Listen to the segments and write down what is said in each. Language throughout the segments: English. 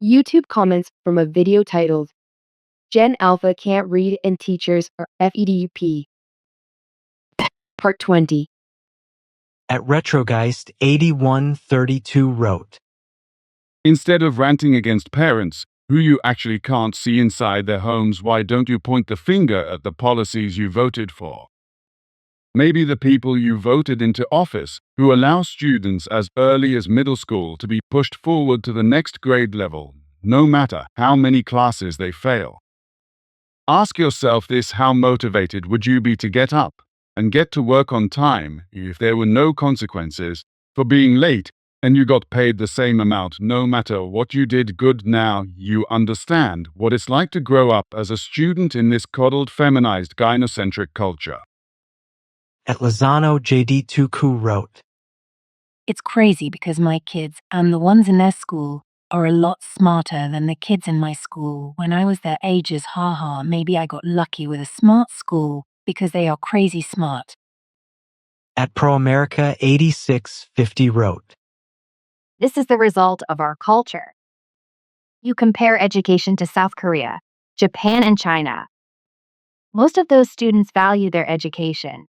YouTube comments from a video titled, Gen Alpha Can't Read and Teachers Are FEDUP. Part 20. At Retrogeist 8132 wrote, Instead of ranting against parents, who you actually can't see inside their homes, why don't you point the finger at the policies you voted for? Maybe the people you voted into office, who allow students as early as middle school to be pushed forward to the next grade level, no matter how many classes they fail. Ask yourself this: how motivated would you be to get up and get to work on time if there were no consequences for being late and you got paid the same amount no matter what you did? Good, now you understand what it's like to grow up as a student in this coddled, feminized, gynocentric culture. At Lozano JD Tuku wrote, It's crazy because my kids and the ones in their school are a lot smarter than the kids in my school. When I was their ages, haha, maybe I got lucky with a smart school because they are crazy smart. At Pro America 8650 wrote, This is the result of our culture. You compare education to South Korea, Japan, and China. Most of those students value their education.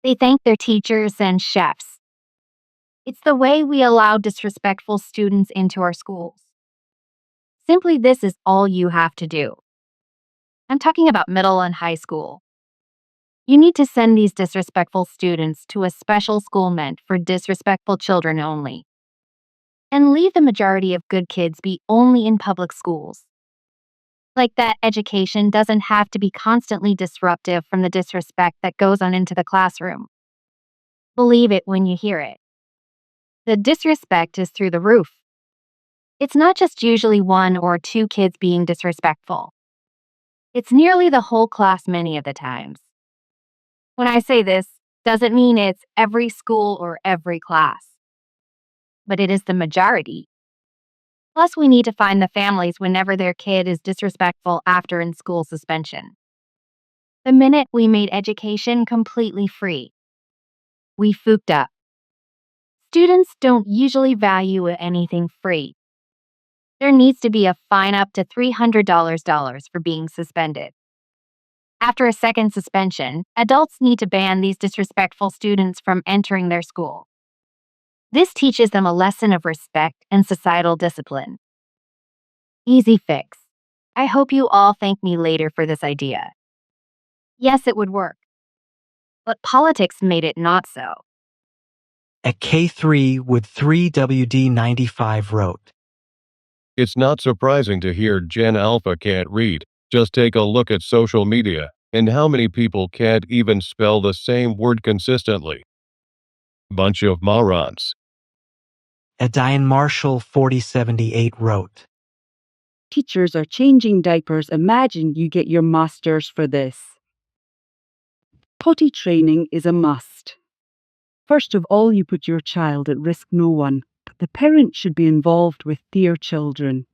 They thank their teachers and chefs. It's the way we allow disrespectful students into our schools. Simply, this is all you have to do. I'm talking about middle and high school. You need to send these disrespectful students to a special school meant for disrespectful children only. And leave the majority of good kids be only in public schools. Like that education doesn't have to be constantly disruptive from the disrespect that goes on into the classroom. Believe it when you hear it. The disrespect is through the roof. It's not just usually one or two kids being disrespectful. It's nearly the whole class many of the times. When I say this, doesn't mean it's every school or every class. But it is the majority. Plus, we need to find the families whenever their kid is disrespectful after in-school suspension. The minute we made education completely free, we fooked up. Students don't usually value anything free. There needs to be a fine up to $300 for being suspended. After a second suspension, adults need to ban these disrespectful students from entering their school. This teaches them a lesson of respect and societal discipline. Easy fix. I hope you all thank me later for this idea. Yes, it would work. But politics made it not so. At K3 with 3WD95 wrote, It's not surprising to hear Gen Alpha can't read. Just take a look at social media and how many people can't even spell the same word consistently. Bunch of morons. At Diane Marshall 4078 wrote, Teachers are changing diapers. Imagine you get your master's for this. Potty training is a must. First of all, you put your child at risk, no one, but the parent should be involved with their children.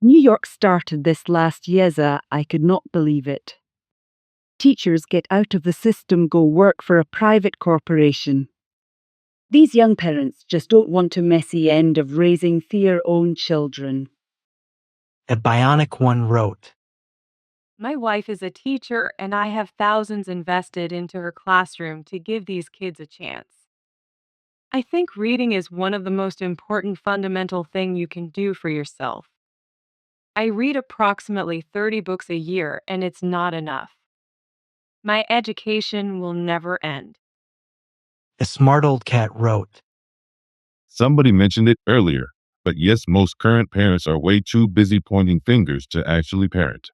New York started this last year. I could not believe it. Teachers get out of the system, go work for a private corporation. These young parents just don't want a messy end of raising their own children. At Bionic One wrote, My wife is a teacher and I have thousands invested into her classroom to give these kids a chance. I think reading is one of the most important fundamental things you can do for yourself. I read approximately 30 books a year and it's not enough. My education will never end. A Smart Old Cat wrote, Somebody mentioned it earlier, but yes, most current parents are way too busy pointing fingers to actually parent.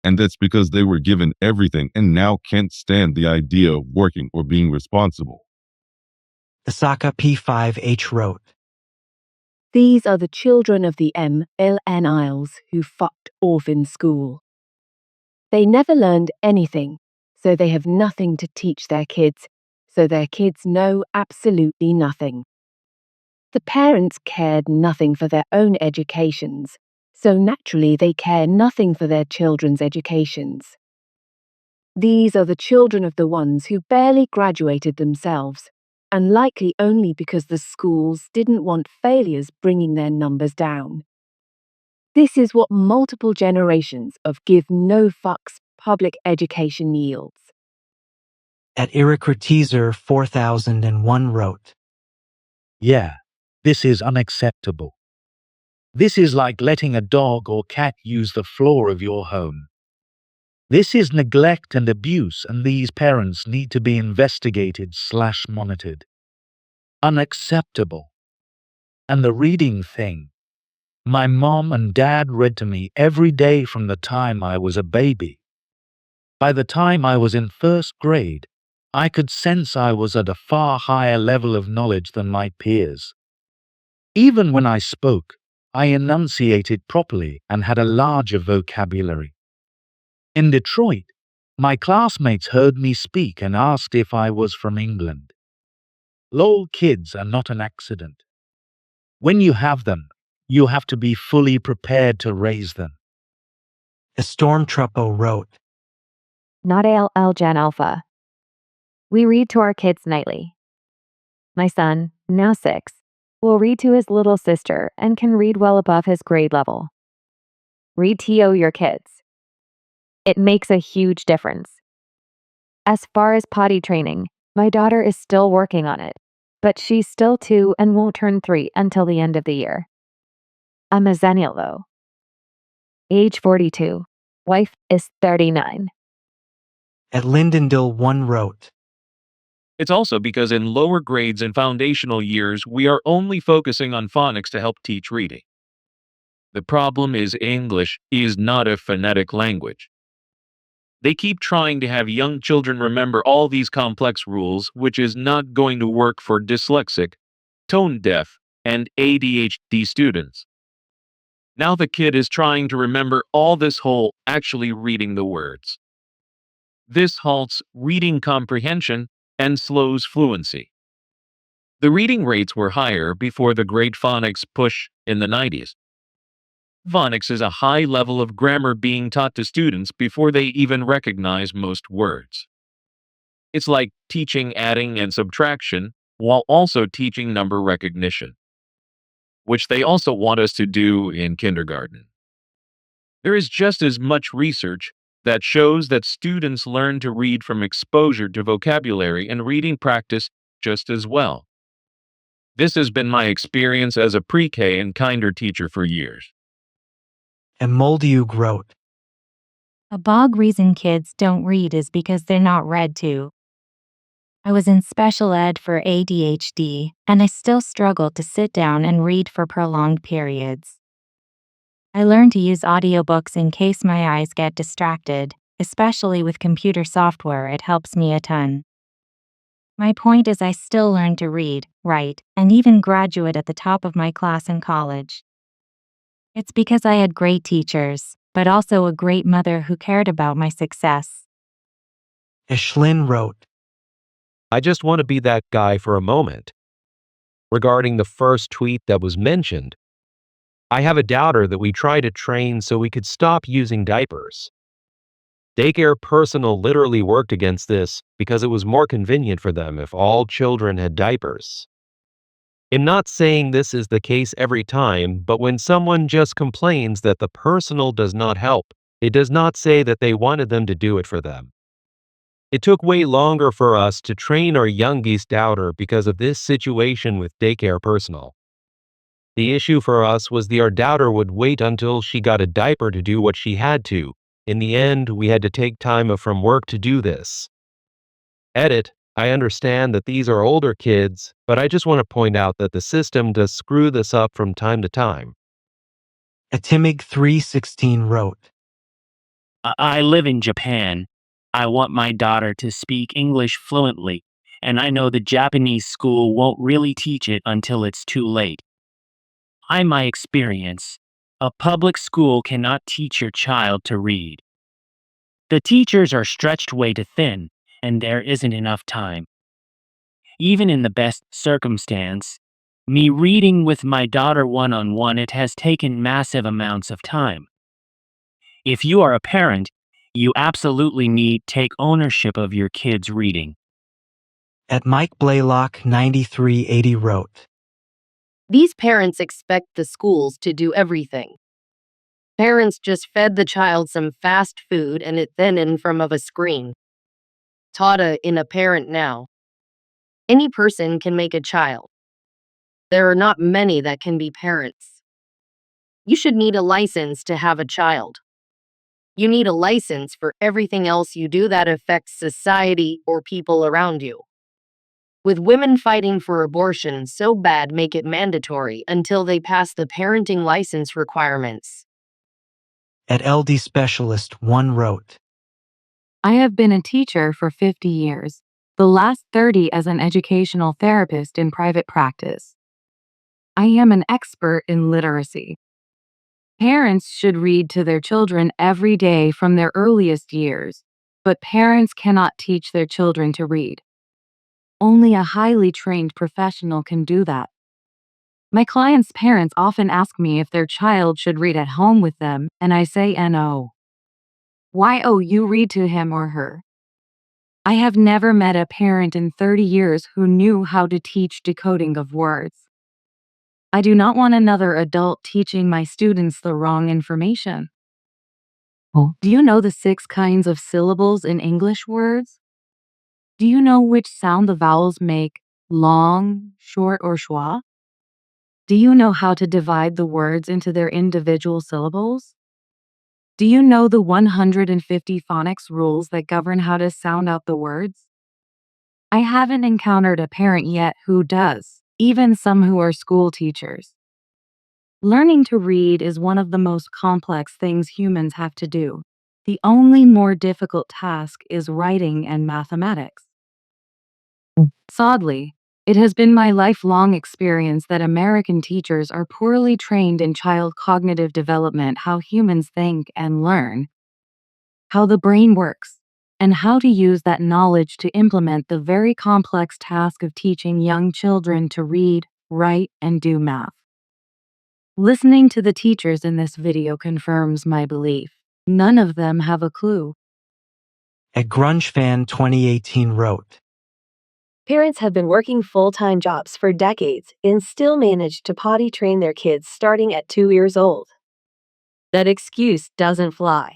And that's because they were given everything and now can't stand the idea of working or being responsible. Asaka P5H wrote, These are the children of the millennials who fucked off in school. They never learned anything, so they have nothing to teach their kids, so their kids know absolutely nothing. The parents cared nothing for their own educations, so naturally they care nothing for their children's educations. These are the children of the ones who barely graduated themselves, and likely only because the schools didn't want failures bringing their numbers down. This is what multiple generations of give no fucks public education yields. At Irrecriteaser 4001 wrote, Yeah, this is unacceptable. This is like letting a dog or cat use the floor of your home. This is neglect and abuse, and these parents need to be investigated/monitored. Unacceptable. And the reading thing. My mom and dad read to me every day from the time I was a baby. By the time I was in first grade, I could sense I was at a far higher level of knowledge than my peers. Even when I spoke, I enunciated properly and had a larger vocabulary. In Detroit, my classmates heard me speak and asked if I was from England. Lol, kids are not an accident. When you have them, you have to be fully prepared to raise them. A Stormtruppo wrote, Not AL Gen Alpha. We read to our kids nightly. My son, now 6, will read to his little sister and can read well above his grade level. Read TO your kids. It makes a huge difference. As far as potty training, my daughter is still working on it, but she's still 2 and won't turn 3 until the end of the year. I'm a Xennial though. Age 42. Wife is 39. At Lindendale 1 wrote, It's also because in lower grades and foundational years, we are only focusing on phonics to help teach reading. The problem is English is not a phonetic language. They keep trying to have young children remember all these complex rules, which is not going to work for dyslexic, tone deaf, and ADHD students. Now the kid is trying to remember all this whole actually reading the words. This halts reading comprehension and slows fluency. The reading rates were higher before the great phonics push in the 90s. Phonics is a high level of grammar being taught to students before they even recognize most words. It's like teaching adding and subtraction while also teaching number recognition, which they also want us to do in kindergarten. There is just as much research that shows that students learn to read from exposure to vocabulary and reading practice just as well. This has been my experience as a pre-K and kinder teacher for years. and Moldiug wrote, A bog reason kids don't read is because they're not read to. I was in special ed for ADHD, and I still struggle to sit down and read for prolonged periods. I learned to use audiobooks in case my eyes get distracted, especially with computer software. It helps me a ton. My point is I still learn to read, write, and even graduate at the top of my class in college. It's because I had great teachers, but also a great mother who cared about my success. Ashlyn wrote, I just want to be that guy for a moment. Regarding the first tweet that was mentioned, I have a doubter that we try to train so we could stop using diapers. Daycare personnel literally worked against this because it was more convenient for them if all children had diapers. I'm not saying this is the case every time, but when someone just complains that the personal does not help, it does not say that they wanted them to do it for them. It took way longer for us to train our youngest doubter because of this situation with daycare personnel. The issue for us was our doubter would wait until she got a diaper to do what she had to. In the end, we had to take time from work to do this. Edit, I understand that these are older kids, but I just want to point out that the system does screw this up from time to time. Atimig 316 wrote, I live in Japan. I want my daughter to speak English fluently, and I know the Japanese school won't really teach it until it's too late. In my experience, a public school cannot teach your child to read. The teachers are stretched way too thin, and there isn't enough time. Even in the best circumstance, me reading with my daughter one-on-one, it has taken massive amounts of time. If you are a parent, you absolutely need to take ownership of your kids' reading. At Mike Blaylock 9380 wrote, These parents expect the schools to do everything. Parents just fed the child some fast food and it then in front of a screen. Taught in a parent now. Any person can make a child. There are not many that can be parents. You should need a license to have a child. You need a license for everything else you do that affects society or people around you. With women fighting for abortion so bad, make it mandatory until they pass the parenting license requirements. At LD Specialist 1 wrote, I have been a teacher for 50 years, the last 30 as an educational therapist in private practice. I am an expert in literacy. Parents should read to their children every day from their earliest years, but parents cannot teach their children to read. Only a highly trained professional can do that. My clients' parents often ask me if their child should read at home with them, and I say no. Why you read to him or her? I have never met a parent in 30 years who knew how to teach decoding of words. I do not want another adult teaching my students the wrong information. Do you know the 6 kinds of syllables in English words? Do you know which sound the vowels make, long, short, or schwa? Do you know how to divide the words into their individual syllables? Do you know the 150 phonics rules that govern how to sound out the words? I haven't encountered a parent yet who does, even some who are school teachers. Learning to read is one of the most complex things humans have to do. The only more difficult task is writing and mathematics. Sadly, it has been my lifelong experience that American teachers are poorly trained in child cognitive development, how humans think and learn, how the brain works, and how to use that knowledge to implement the very complex task of teaching young children to read, write, and do math. Listening to the teachers in this video confirms my belief. None of them have a clue. At GrungeFan 2018 wrote, Parents have been working full-time jobs for decades and still manage to potty train their kids starting at 2 years old. That excuse doesn't fly.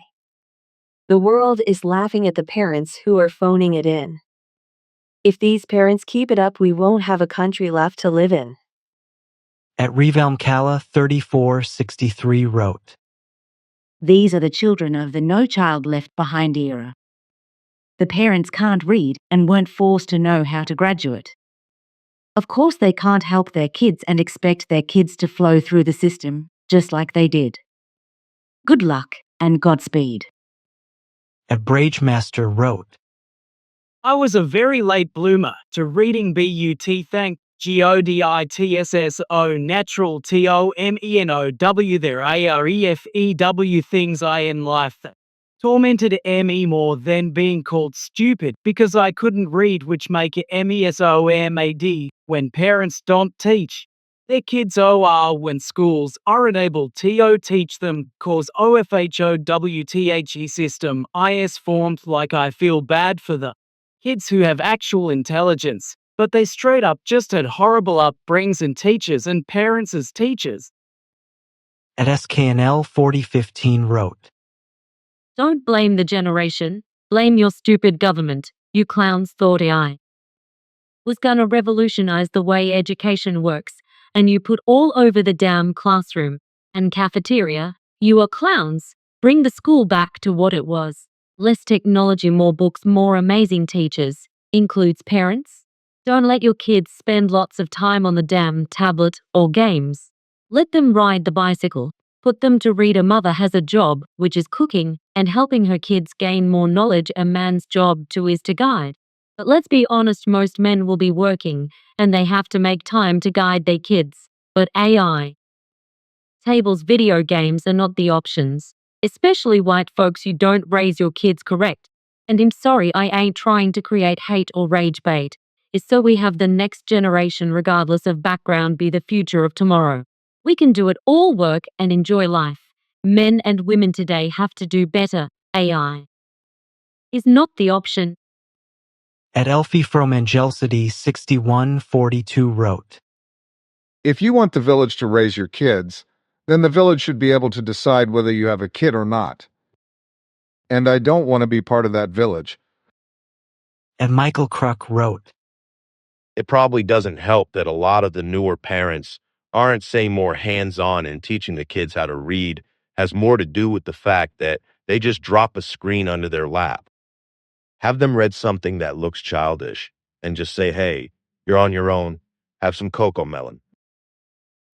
The world is laughing at the parents who are phoning it in. If these parents keep it up, we won't have a country left to live in. At Revalmkala 3463 wrote, These are the children of the no child left behind era. The parents can't read and weren't forced to know how to graduate. Of course, they can't help their kids and expect their kids to flow through the system just like they did. Good luck and Godspeed. At Bragemaster wrote, I was a very late bloomer to reading BUT. Thank GODITSSO natural TOMENOW there AREFEW things I in life that tormented me more than being called stupid because I couldn't read, which make it MESOMAD when parents don't teach their kids OR when schools aren't able to teach them cause OFHOWTHE system IS formed. Like I feel bad for the kids who have actual intelligence, but they straight up just had horrible upbringings and teachers and parents as teachers. At SKNL 4015 wrote, Don't blame the generation, blame your stupid government, you clowns thought I was gonna revolutionize the way education works, and you put all over the damn classroom and cafeteria. You are clowns. Bring the school back to what it was. Less technology, more books, more amazing teachers. Includes parents. Don't let your kids spend lots of time on the damn tablet or games. Let them ride the bicycle. Put them to read. A mother has a job, which is cooking and helping her kids gain more knowledge. A man's job too is to guide. But let's be honest, most men will be working and they have to make time to guide their kids. But AI, tables, video games are not the options. Especially white folks, you don't raise your kids correct. And I'm sorry, I ain't trying to create hate or rage bait. It's so we have the next generation, regardless of background, be the future of tomorrow. We can do it all, work and enjoy life. Men and women today have to do better. AI is not the option. At Elfie from Angelcity 6142 wrote, If you want the village to raise your kids, then the village should be able to decide whether you have a kid or not. And I don't want to be part of that village. And Michael Kruk wrote, It probably doesn't help that a lot of the newer parents aren't, say, more hands-on in teaching the kids how to read, has more to do with the fact that they just drop a screen under their lap. Have them read something that looks childish and just say, hey, you're on your own. Have some cocoa melon.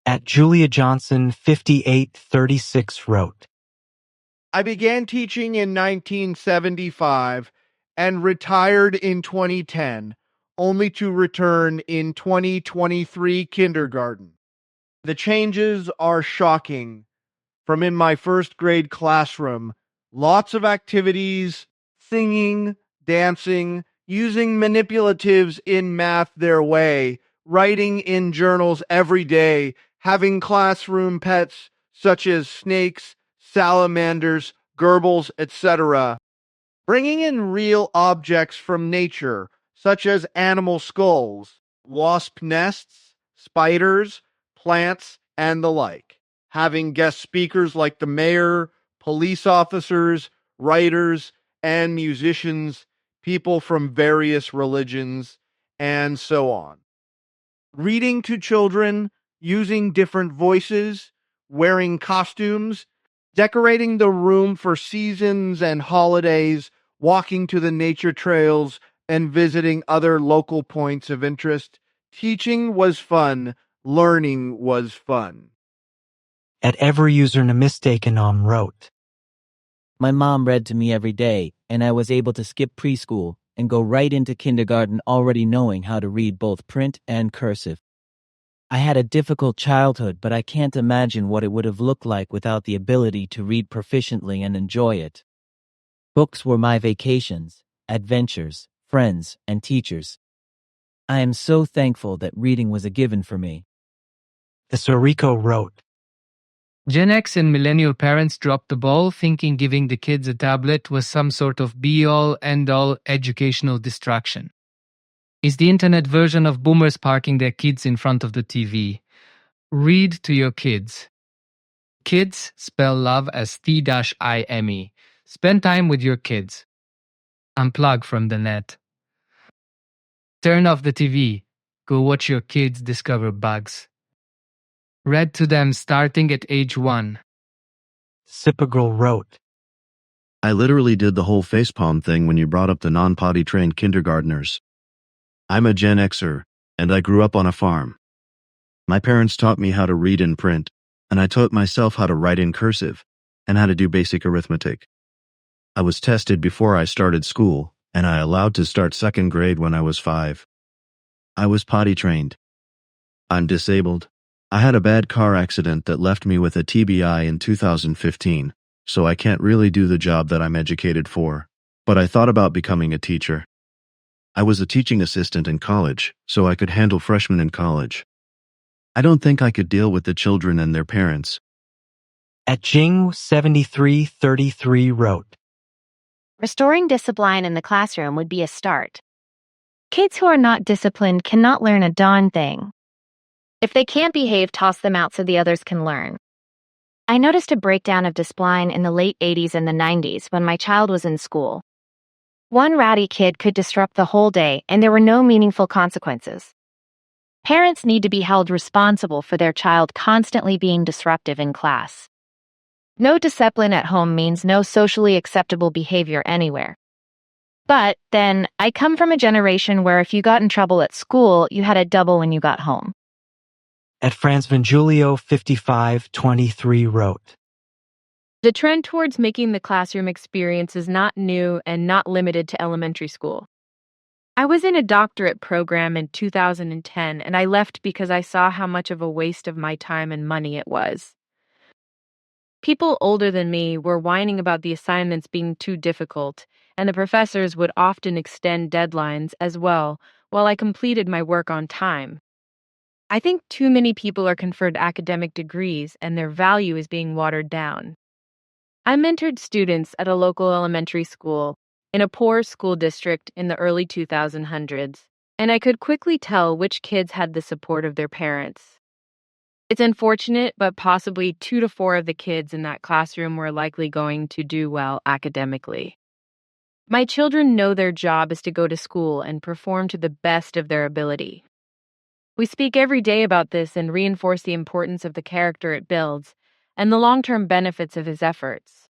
At Julia Johnson 5836 wrote, I began teaching in 1975 and retired in 2010, only to return in 2023 kindergarten. The changes are shocking. From in my first grade classroom, lots of activities, singing, dancing, using manipulatives in math their way, writing in journals every day, having classroom pets such as snakes, salamanders, gerbils, etc. Bringing in real objects from nature, such as animal skulls, wasp nests, spiders, plants, and the like. Having guest speakers like the mayor, police officers, writers, and musicians, people from various religions, and so on. Reading to children, using different voices, wearing costumes, decorating the room for seasons and holidays, walking to the nature trails, and visiting other local points of interest. Teaching was fun. Learning was fun. At Every User Namistakenom wrote, My mom read to me every day, and I was able to skip preschool and go right into kindergarten already knowing how to read both print and cursive. I had a difficult childhood, but I can't imagine what it would have looked like without the ability to read proficiently and enjoy it. Books were my vacations, adventures, friends, and teachers. I am so thankful that reading was a given for me. The Soriko wrote, Gen X and millennial parents dropped the ball thinking giving the kids a tablet was some sort of be-all, end-all educational distraction. It's the internet version of boomers parking their kids in front of the TV. Read to your kids. Kids spell love as T-I-M-E. Spend time with your kids. Unplug from the net. Turn off the TV. Go watch your kids discover bugs. Read to them starting at age 1. Sipagirl wrote, I literally did the whole facepalm thing when you brought up the non-potty trained kindergartners. I'm a Gen Xer, and I grew up on a farm. My parents taught me how to read in print, and I taught myself how to write in cursive, and how to do basic arithmetic. I was tested before I started school, and I allowed to start second grade when I was 5. I was potty trained. I'm disabled. I had a bad car accident that left me with a TBI in 2015, so I can't really do the job that I'm educated for, but I thought about becoming a teacher. I was a teaching assistant in college, so I could handle freshmen in college. I don't think I could deal with the children and their parents. At Jing 7333 wrote, Restoring discipline in the classroom would be a start. Kids who are not disciplined cannot learn a darn thing. If they can't behave, toss them out so the others can learn. I noticed a breakdown of discipline in the late 80s and the 90s when my child was in school. One ratty kid could disrupt the whole day, and there were no meaningful consequences. Parents need to be held responsible for their child constantly being disruptive in class. No discipline at home means no socially acceptable behavior anywhere. But then, I come from a generation where if you got in trouble at school, you had it double when you got home. At Franz Vangulio 5523 wrote, The trend towards making the classroom experience is not new and not limited to elementary school. I was in a doctorate program in 2010, and I left because I saw how much of a waste of my time and money it was. People older than me were whining about the assignments being too difficult, and the professors would often extend deadlines as well while I completed my work on time. I think too many people are conferred academic degrees and their value is being watered down. I mentored students at a local elementary school, in a poor school district in the early 2000s, and I could quickly tell which kids had the support of their parents. It's unfortunate, but possibly 2 to 4 of the kids in that classroom were likely going to do well academically. My children know their job is to go to school and perform to the best of their ability. We speak every day about this and reinforce the importance of the character it builds and the long-term benefits of his efforts.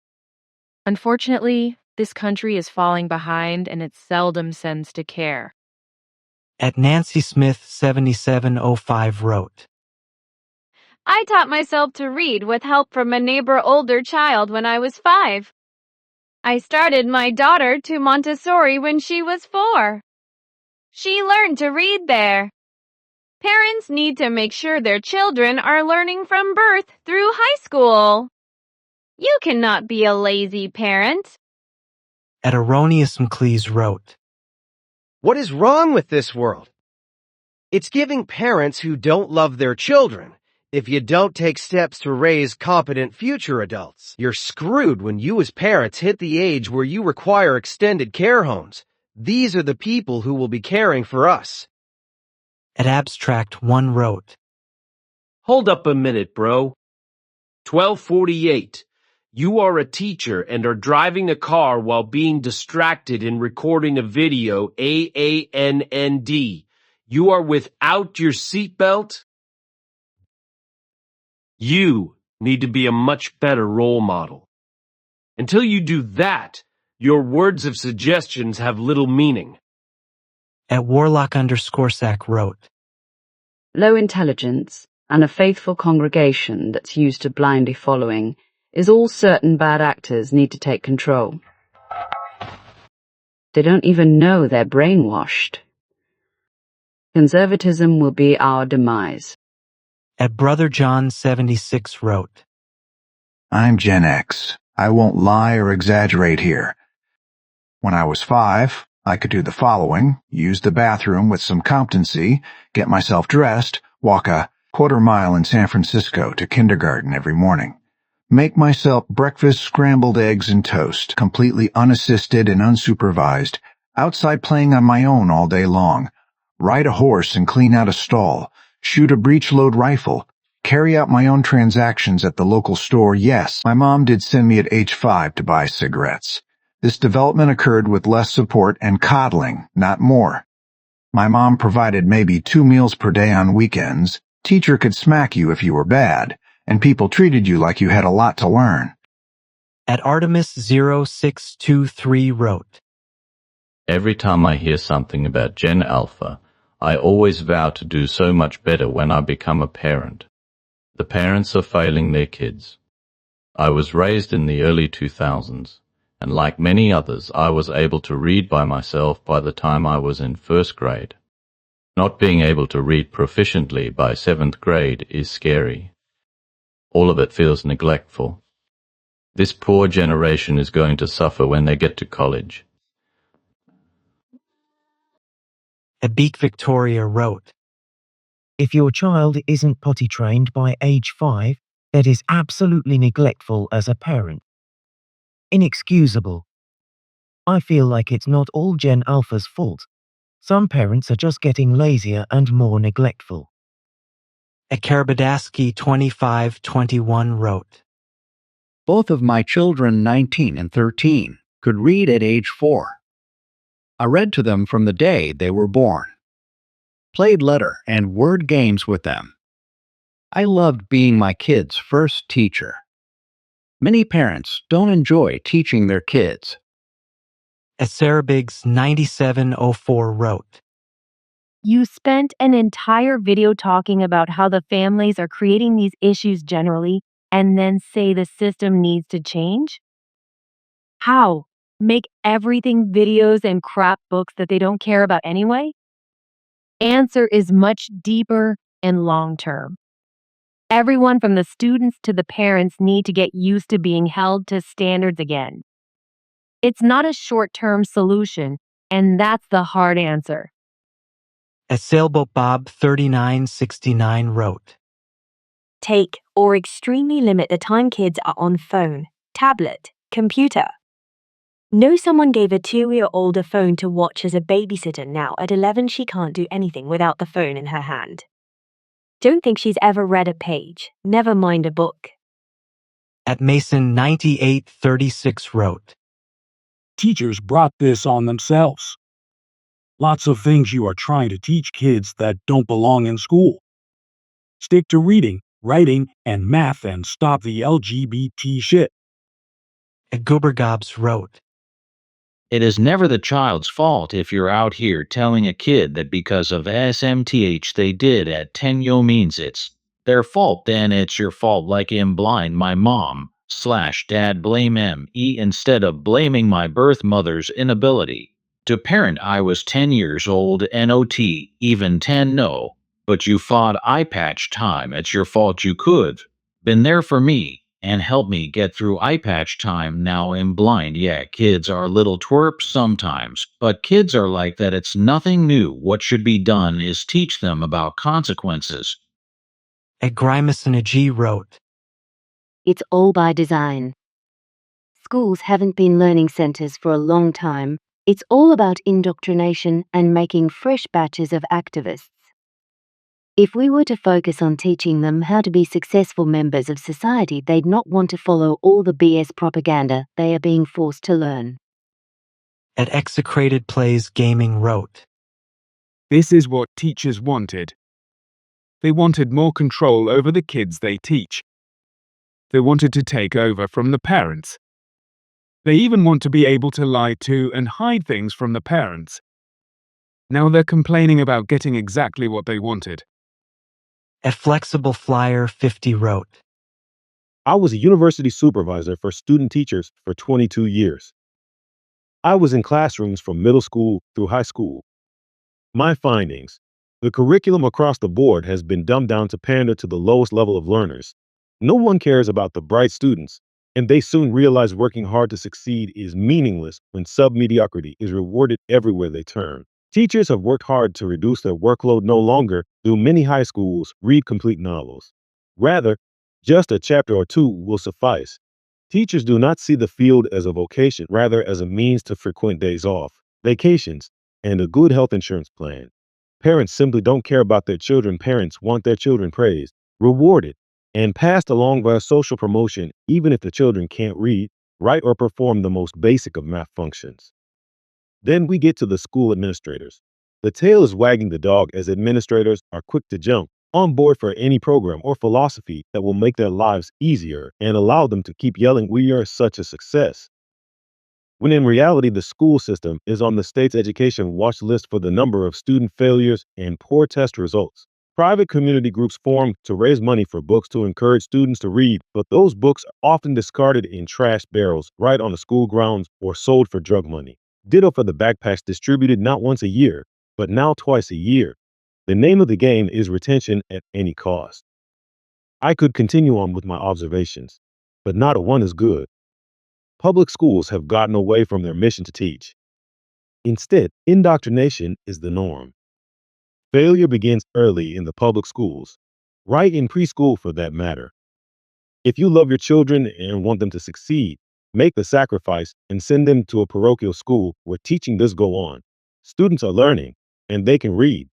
Unfortunately, this country is falling behind and it seldom sends to care. At Nancy Smith 7705 wrote, I taught myself to read with help from a neighbor older child when I was 5. I started my daughter to Montessori when she was 4. She learned to read there. Parents need to make sure their children are learning from birth through high school. You cannot be a lazy parent. At Erroneous McLeese wrote, What is wrong with this world? It's giving parents who don't love their children. If you don't take steps to raise competent future adults, you're screwed when you as parents hit the age where you require extended care homes. These are the people who will be caring for us. At Abstract 1 wrote, Hold up a minute, bro. 1248. You are a teacher and are driving a car while being distracted and recording a video, AANND. You are without your seatbelt? You need to be a much better role model. Until you do that, your words of suggestions have little meaning. At Warlock_Sack wrote, Low intelligence and a faithful congregation that's used to blindly following is all certain bad actors need to take control. They don't even know they're brainwashed. Conservatism will be our demise. At Brother John 76 wrote, I'm Gen X. I won't lie or exaggerate here. When I was 5, I could do the following: use the bathroom with some competency, get myself dressed, walk a quarter-mile in San Francisco to kindergarten every morning, make myself breakfast, scrambled eggs and toast, completely unassisted and unsupervised, outside playing on my own all day long, ride a horse and clean out a stall, shoot a breech-load rifle, carry out my own transactions at the local store. Yes, my mom did send me at age 5 to buy cigarettes. This development occurred with less support and coddling, not more. My mom provided maybe 2 meals per day on weekends. Teacher could smack you if you were bad, and people treated you like you had a lot to learn. At Artemis 0623 wrote, Every time I hear something about Gen Alpha, I always vow to do so much better when I become a parent. The parents are failing their kids. I was raised in the early 2000s, and like many others, I was able to read by myself by the time I was in first grade. Not being able to read proficiently by 7th grade is scary. All of it feels neglectful. This poor generation is going to suffer when they get to college. At Beak Victoria wrote, If your child isn't potty trained by age 5, that is absolutely neglectful as a parent. Inexcusable. I feel like it's not all Gen Alpha's fault. Some parents are just getting lazier and more neglectful. At Karabadaski 2521 wrote, Both of my children, 19 and 13, could read at age 4. I read to them from the day they were born. Played letter and word games with them. I loved being my kids' first teacher. Many parents don't enjoy teaching their kids. At Sarah Biggs 9704 wrote, You spent an entire video talking about how the families are creating these issues generally, and then say the system needs to change? How? Make everything videos and crap books that they don't care about anyway? Answer is much deeper and long-term. Everyone from the students to the parents need to get used to being held to standards again. It's not a short-term solution, and that's the hard answer. At Sailboat Bob 3969 wrote, Take or extremely limit the time kids are on phone, tablet, computer. Know someone gave a 2-year-old a phone to watch as a babysitter. Now at 11 she can't do anything without the phone in her hand. Don't think she's ever read a page, never mind a book. At Mason 9836 wrote, Teachers brought this on themselves. Lots of things you are trying to teach kids that don't belong in school. Stick to reading, writing, and math and stop the LGBT shit. At Goobergobs wrote, It is never the child's fault if you're out here telling a kid that because of SMTH they did at 10 means it's their fault, then it's your fault. Like I'm blind, my mom/dad blame me instead of blaming my birth mother's inability to parent. I was 10 years old, not even 10, no. But you fought eye patch time. It's your fault. You could been there for me and help me get through eye patch time. Now I'm blind. Yeah, kids are little twerps sometimes, but kids are like that. It's nothing new. What should be done is teach them about consequences. At Grimacina G wrote, It's all by design. Schools haven't been learning centers for a long time. It's all about indoctrination and making fresh batches of activists. If we were to focus on teaching them how to be successful members of society, they'd not want to follow all the BS propaganda they are being forced to learn. At Execrated Plays Gaming wrote, This is what teachers wanted. They wanted more control over the kids they teach. They wanted to take over from the parents. They even want to be able to lie to and hide things from the parents. Now they're complaining about getting exactly what they wanted. At Flexible Flyer 50 wrote, I was a university supervisor for student teachers for 22 years. I was in classrooms from middle school through high school. My findings: the curriculum across the board has been dumbed down to pander to the lowest level of learners. No one cares about the bright students, and they soon realize working hard to succeed is meaningless when sub-mediocrity is rewarded everywhere they turn. Teachers have worked hard to reduce their workload. No longer do many high schools read complete novels. Rather, just a chapter or two will suffice. Teachers do not see the field as a vocation, rather as a means to frequent days off, vacations, and a good health insurance plan. Parents simply don't care about their children. Parents want their children praised, rewarded, and passed along via social promotion, even if the children can't read, write, or perform the most basic of math functions. Then we get to the school administrators. The tail is wagging the dog as administrators are quick to jump on board for any program or philosophy that will make their lives easier and allow them to keep yelling, "We are such a success," when in reality the school system is on the state's education watch list for the number of student failures and poor test results. Private community groups form to raise money for books to encourage students to read, but those books are often discarded in trash barrels right on the school grounds or sold for drug money. Ditto for the backpacks distributed not once a year, but now twice a year. The name of the game is retention at any cost. I could continue on with my observations, but not a one is good. Public schools have gotten away from their mission to teach. Instead, indoctrination is the norm. Failure begins early in the public schools, right in preschool for that matter. If you love your children and want them to succeed, make the sacrifice and send them to a parochial school where teaching does go on. Students are learning, and they can read.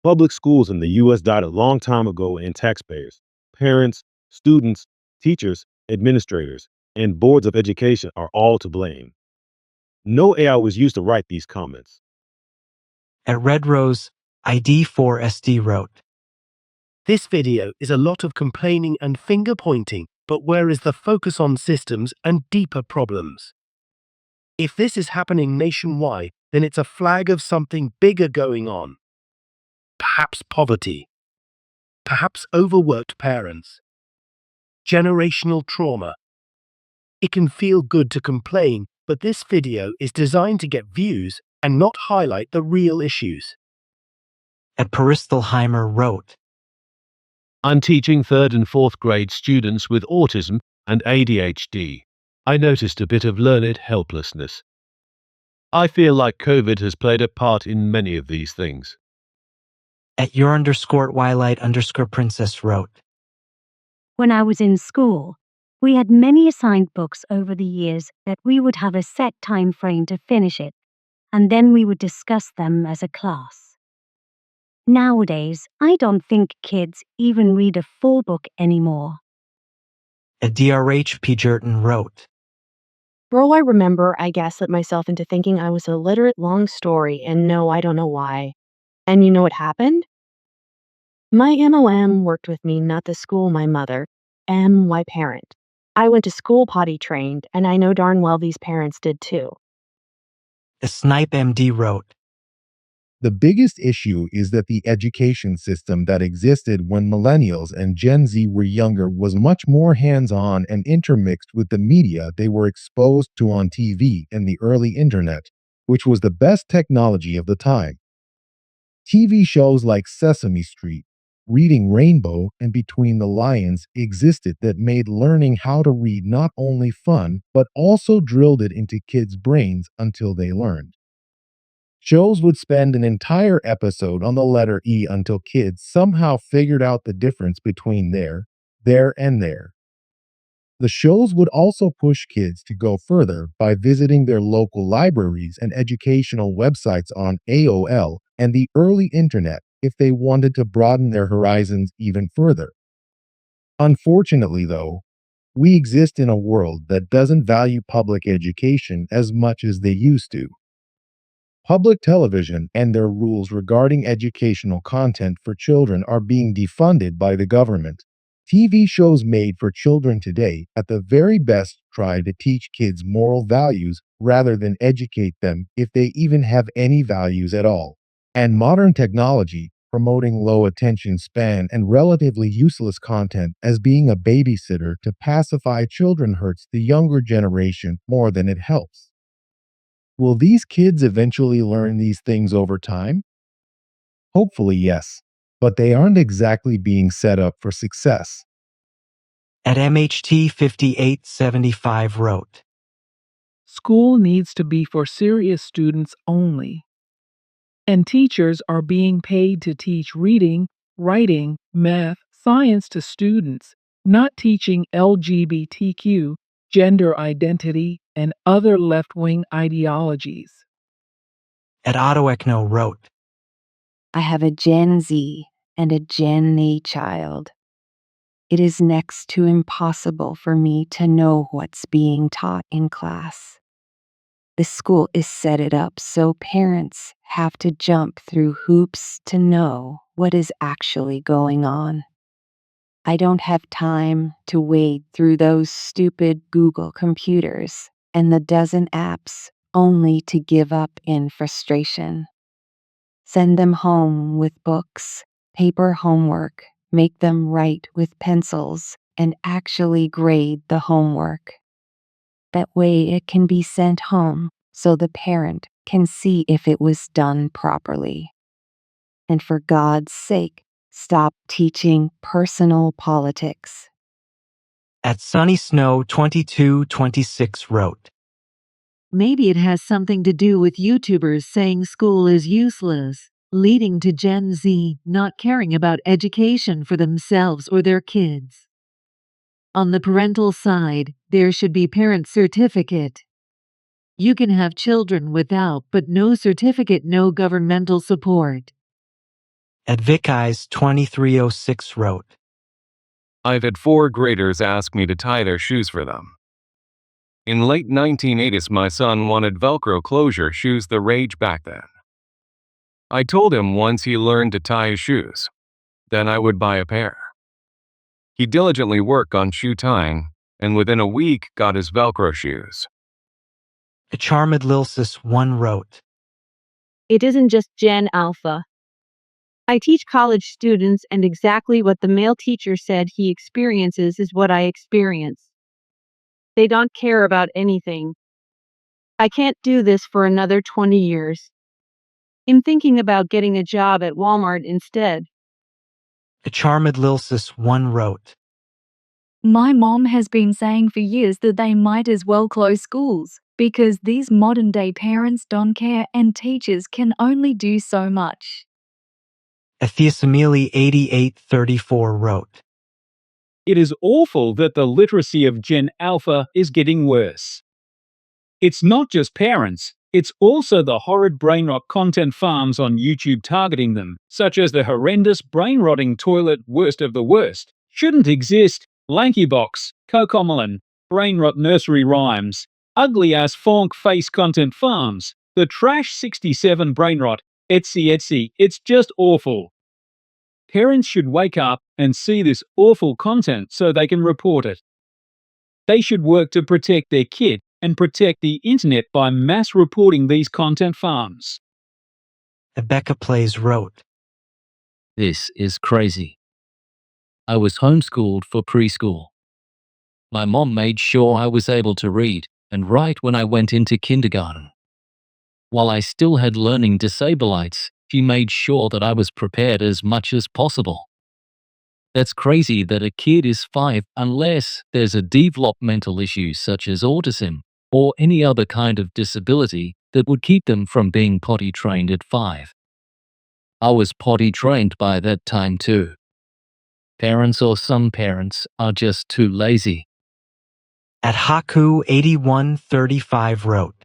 Public schools in the U.S. died a long time ago, and taxpayers, parents, students, teachers, administrators, and boards of education are all to blame. No AI was used to write these comments. At Red Rose ID4SD wrote, This video is a lot of complaining and finger pointing, but where is the focus on systems and deeper problems? If this is happening nationwide, then it's a flag of something bigger going on. Perhaps poverty. Perhaps overworked parents. Generational trauma. It can feel good to complain, but this video is designed to get views and not highlight the real issues. At Peristalheimer wrote, I'm teaching 3rd and 4th grade students with autism and ADHD. I noticed a bit of learned helplessness. I feel like COVID has played a part in many of these things. At your_Twilight_Princess wrote, When I was in school, We had many assigned books over the years that we would have a set time frame to finish it, and then we would discuss them as a class. Nowadays, I don't think kids even read a full book anymore. DRH Pjerton wrote, Bro, I remember I gaslit myself into thinking I was illiterate long story, and no, I don't know why. And you know what happened? My MOM worked with me, not the school, my mother. My parent. I went to school potty trained, and I know darn well these parents did too. Snipe MD wrote, The biggest issue is that the education system that existed when millennials and Gen Z were younger was much more hands-on and intermixed with the media they were exposed to on TV and the early internet, which was the best technology of the time. TV shows like Sesame Street, Reading Rainbow, and Between the Lions existed that made learning how to read not only fun, but also drilled it into kids' brains until they learned. Shows would spend an entire episode on the letter E until kids somehow figured out the difference between there, and there. The shows would also push kids to go further by visiting their local libraries and educational websites on AOL and the early internet if they wanted to broaden their horizons even further. Unfortunately, though, we exist in a world that doesn't value public education as much as they used to. Public television and their rules regarding educational content for children are being defunded by the government. TV shows made for children today, at the very best, try to teach kids moral values rather than educate them if they even have any values at all. And modern technology, promoting low attention span and relatively useless content as being a babysitter to pacify children, hurts the younger generation more than it helps. Will these kids eventually learn these things over time? Hopefully, yes, but they aren't exactly being set up for success. At MHT 5875 wrote, School needs to be for serious students only. And teachers are being paid to teach reading, writing, math, science to students, not teaching LGBTQ, gender identity, and other left-wing ideologies. At Autoekno wrote, I have a Gen Z and a Gen A child. It is next to impossible for me to know what's being taught in class. The school is set it up so parents have to jump through hoops to know what is actually going on. I don't have time to wade through those stupid Google computers and the dozen apps only to give up in frustration. Send them home with books, paper homework, make them write with pencils, and actually grade the homework. That way it can be sent home so the parent can see if it was done properly. And for God's sake, stop teaching personal politics. At Sunny Snow 2226 wrote, Maybe it has something to do with YouTubers saying school is useless, leading to Gen Z not caring about education for themselves or their kids. On the parental side, there should be parent certificate. You can have children without, but no certificate, no governmental support. At Vic Eyes 2306 wrote, I've had 4 graders ask me to tie their shoes for them. In late 1980s, my son wanted Velcro closure shoes, the rage back then. I told him once he learned to tie his shoes, then I would buy a pair. He diligently worked on shoe tying, and within a week got his Velcro shoes. Charmed Lilsis 1 wrote, It isn't just Gen Alpha. I teach college students, and exactly what the male teacher said he experiences is what I experience. They don't care about anything. I can't do this for another 20 years. I'm thinking about getting a job at Walmart instead. Charmed Lilsis 1 wrote, My mom has been saying for years that they might as well close schools because these modern day parents don't care and teachers can only do so much. Atheasamili 8834 wrote, It is awful that the literacy of Gen Alpha is getting worse. It's not just parents, it's also the horrid brain-rot content farms on YouTube targeting them, such as the horrendous brain-rotting toilet worst of the worst. Shouldn't exist. Lankybox, Cocomelon, brain-rot nursery rhymes, ugly-ass fonk face content farms, the Trash 67 brain-rot, Etsy, it's just awful. Parents should wake up and see this awful content so they can report it. They should work to protect their kid and protect the internet by mass reporting these content farms. Rebecca Plays wrote, This is crazy. I was homeschooled for preschool. My mom made sure I was able to read and write when I went into kindergarten. While I still had learning disabilities, she made sure that I was prepared as much as possible. That's crazy that a kid is 5 unless there's a developmental issue such as autism or any other kind of disability that would keep them from being potty trained at 5. I was potty trained by that time too. Parents or some parents are just too lazy. At Haku8135 wrote,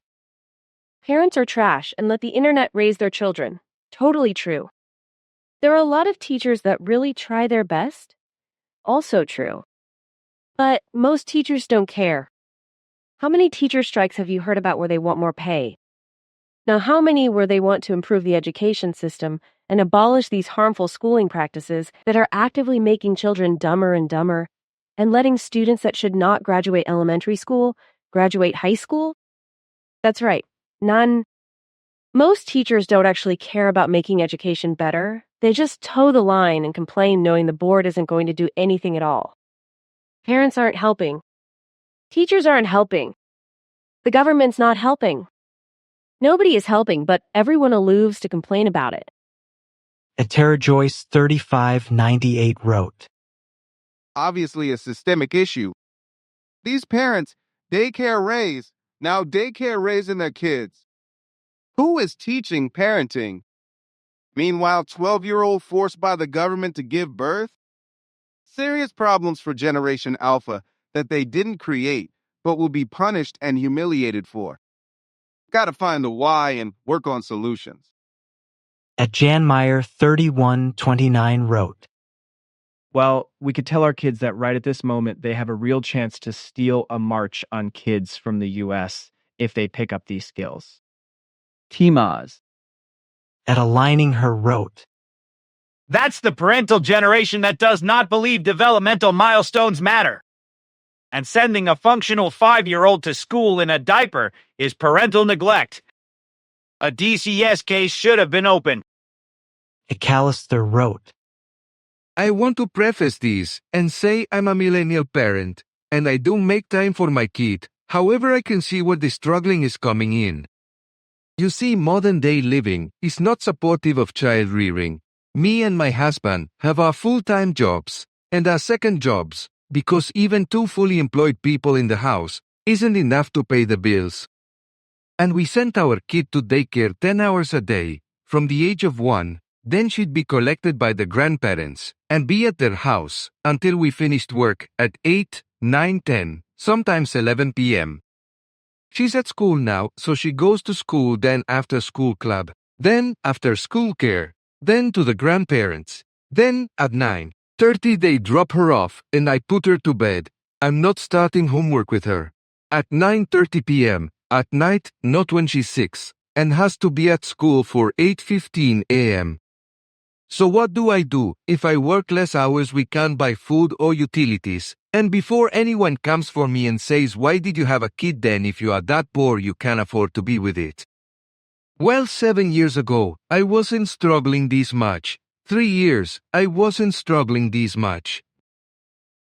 Parents are trash and let the internet raise their children. Totally true. There are a lot of teachers that really try their best. Also true. But most teachers don't care. How many teacher strikes have you heard about where they want more pay? Now, how many where they want to improve the education system and abolish these harmful schooling practices that are actively making children dumber and dumber and letting students that should not graduate elementary school graduate high school? That's right, none. Most teachers don't actually care about making education better. They just toe the line and complain knowing the board isn't going to do anything at all. Parents aren't helping. Teachers aren't helping. The government's not helping. Nobody is helping, but everyone alludes to complain about it. Joyce3598 wrote, Obviously a systemic issue. These parents, daycare raise, now daycare raising their kids. Who is teaching parenting? Meanwhile, 12-year-old forced by the government to give birth? Serious problems for Generation Alpha that they didn't create, but will be punished and humiliated for. Gotta find the why and work on solutions. At Janmeyer3129 wrote, Well, we could tell our kids that right at this moment they have a real chance to steal a march on kids from the U.S. if they pick up these skills. Timaz. At Aligning Her wrote, That's the parental generation that does not believe developmental milestones matter. And sending a functional 5-year-old to school in a diaper is parental neglect. A DCS case should have been opened. McAllister wrote, I want to preface this and say I'm a millennial parent, and I do make time for my kid. However, I can see where the struggling is coming in. You see, modern day living is not supportive of child rearing. Me and my husband have our full-time jobs and our second jobs because even 2 fully employed people in the house isn't enough to pay the bills. And we sent our kid to daycare 10 hours a day from the age of 1. Then she'd be collected by the grandparents and be at their house until we finished work at 8, 9, 10, sometimes 11 p.m. She's at school now, so she goes to school, then after school club, then after school care, then to the grandparents. Then at 9:30 they drop her off and I put her to bed. I'm not starting homework with her. At 9:30 p.m. at night, not when she's 6, and has to be at school for 8:15 a.m. So what do? If I work less hours we can't buy food or utilities, and before anyone comes for me and says why did you have a kid then if you are that poor you can't afford to be with it. Well, 7 years ago, I wasn't struggling this much. 3 years, I wasn't struggling this much.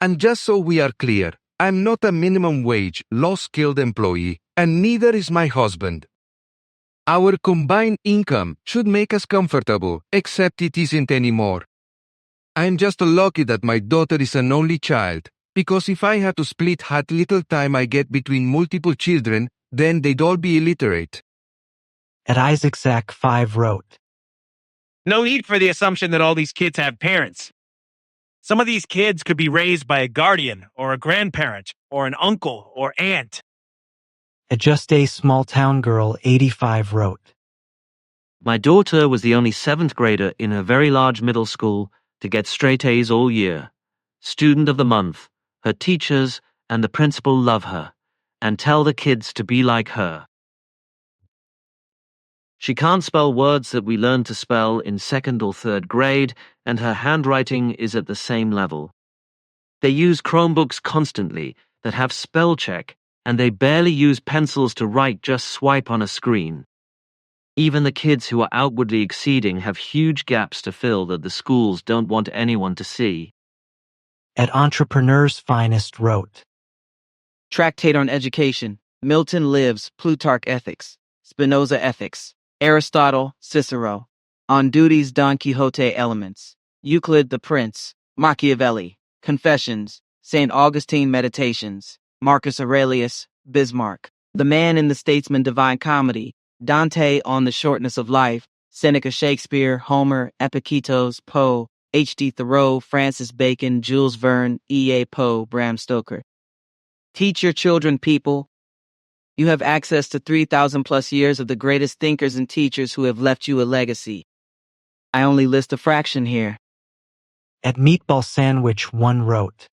And just so we are clear, I'm not a minimum wage, low-skilled employee, and neither is my husband. Our combined income should make us comfortable, except it isn't anymore. I'm just lucky that my daughter is an only child, because if I had to split how little time I get between multiple children, then they'd all be illiterate. At Isaacsack5 wrote, No need for the assumption that all these kids have parents. Some of these kids could be raised by a guardian or a grandparent or an uncle or aunt. At Just a Small Town Girl 85 wrote, My daughter was the only 7th grader in her very large middle school to get straight A's all year. Student of the month, her teachers and the principal love her and tell the kids to be like her. She can't spell words that we learned to spell in 2nd or 3rd grade, and her handwriting is at the same level. They use Chromebooks constantly that have spell check, and they barely use pencils to write, just swipe on a screen. Even the kids who are outwardly exceeding have huge gaps to fill that the schools don't want anyone to see. At Entrepreneur's Finest wrote, Tractate on Education, Milton Lives, Plutarch Ethics, Spinoza Ethics, Aristotle, Cicero, On Duties, Don Quixote Elements, Euclid the Prince, Machiavelli, Confessions, St. Augustine Meditations, Marcus Aurelius, Bismarck, The Man in the Statesman Divine Comedy, Dante on the Shortness of Life, Seneca Shakespeare, Homer, Epictetus, Poe, H.D. Thoreau, Francis Bacon, Jules Verne, E.A. Poe, Bram Stoker. Teach your children, people. You have access to 3,000 plus years of the greatest thinkers and teachers who have left you a legacy. I only list a fraction here. At Meatball Sandwich 1 wrote,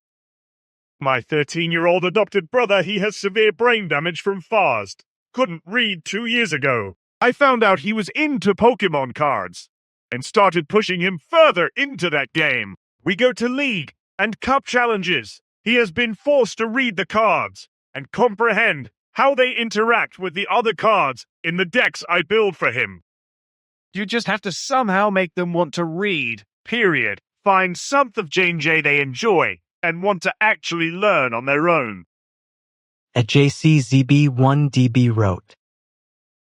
My 13-year-old adopted brother, he has severe brain damage from FAST. Couldn't read 2 years ago. I found out he was into Pokemon cards and started pushing him further into that game. We go to league and cup challenges. He has been forced to read the cards and comprehend how they interact with the other cards in the decks I build for him. You just have to somehow make them want to read, period. Find something of J&J they enjoy and want to actually learn on their own. At JCZB1DB wrote,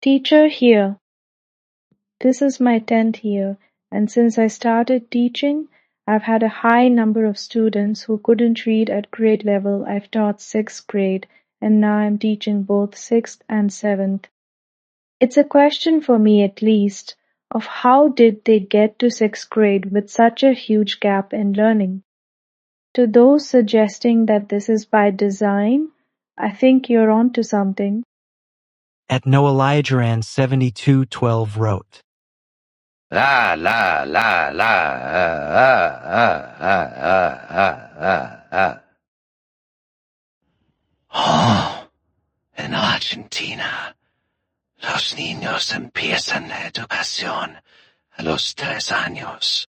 Teacher here. This is my 10th year, and since I started teaching, I've had a high number of students who couldn't read at grade level. I've taught 6th grade, and now I'm teaching both 6th and 7th. It's a question for me at least of how did they get to 6th grade with such a huge gap in learning? To those suggesting that this is by design, I think you're onto something. At Noah Ligeran 7212 wrote, La la la la. Oh, en Argentina, los niños empiezan la educación a los 3 años.